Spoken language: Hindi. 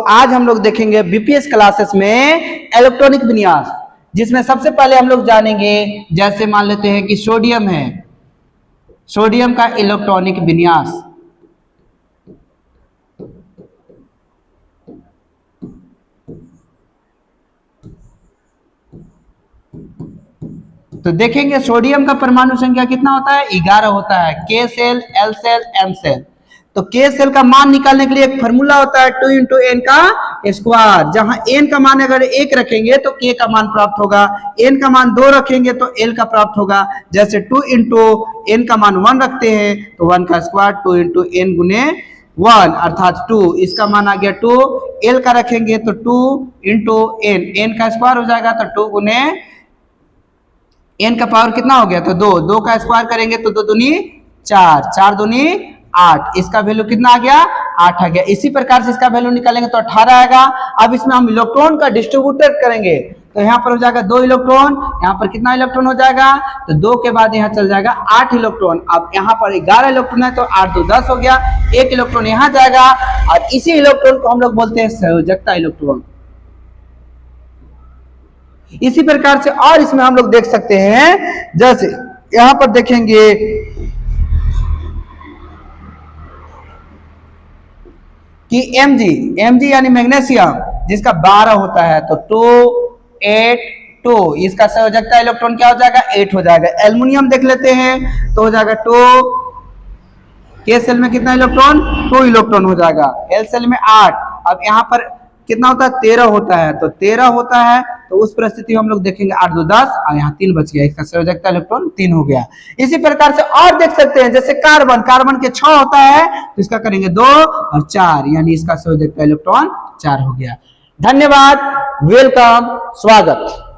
आज हम लोग देखेंगे बीपीएस क्लासेस में इलेक्ट्रॉनिक विन्यास, जिसमें सबसे पहले हम लोग जानेंगे, जैसे मान लेते हैं कि सोडियम है, सोडियम का इलेक्ट्रॉनिक विन्यास। तो देखेंगे सोडियम का परमाणु संख्या कितना होता है, 11 होता है। K cell, L cell, M cell. तो के सेल का मान निकालने के लिए एक फॉर्मूला होता है 2 इंटू एन का स्क्वायर। जहां एन का मान अगर 1 रखेंगे तो के का मान प्राप्त होगा, एन का मान 2 रखेंगे तो एल का प्राप्त होगा। जैसे 2 इंटू एन का मान 1 रखते हैं तो 1 का स्क्वायर 2 इंटू एन गुने 1 अर्थात 2, इसका मान आ गया 2। एल का रखेंगे तो 2 इंटू एन, एन का स्क्वायर हो जाएगा तो 2 गुने एन का पावर कितना हो गया, तो 2, 2 का स्क्वायर करेंगे तो 2 दूनी 4, 4 दूनी 8, इसका वैल्यू कितना आ गया, 8 आ गया। इसी प्रकार से इसका वैल्यू निकालेंगे तो 18 आएगा। अब इसमें हम इलेक्ट्रॉन का डिस्ट्रीब्यूटर करेंगे तो यहाँ पर हो जाएगा 2 इलेक्ट्रॉन, यहाँ पर कितना इलेक्ट्रॉन हो जाएगा, तो 2 के बाद यहाँ चल जाएगा 8 इलेक्ट्रॉन। अब यहाँ पर 11 इलेक्ट्रॉन है तो 8 2 10 हो गया, 1 इलेक्ट्रॉन यहाँ जाएगा और इसी इलेक्ट्रॉन को हम लोग बोलते हैं संयोजकता इलेक्ट्रॉन। इसी प्रकार से और इसमें हम लोग देख सकते हैं, जैसे यहां पर देखेंगे कि Mg यानी मैग्नीशियम, जिसका 12 होता है तो 2 8 2, इसका संयोजकता इलेक्ट्रॉन क्या हो जाएगा, 8 हो जाएगा। एल्युमिनियम देख लेते हैं तो हो जाएगा 2, के सेल में कितना इलेक्ट्रॉन, 2 इलेक्ट्रॉन हो जाएगा, एल सेल में 8। अब यहाँ पर कितना होता है, 13 होता है, तो 13 होता है तो उस परिस्थिति में हम लोग देखेंगे 8 2 10 और यहाँ 3 बच गया, इसका संयोजकता इलेक्ट्रॉन 3 हो गया। इसी प्रकार से और देख सकते हैं, जैसे कार्बन, कार्बन के 6 होता है तो इसका करेंगे 2 और 4, यानी इसका संयोजकता इलेक्ट्रॉन 4 हो गया। धन्यवाद, वेलकम, स्वागत।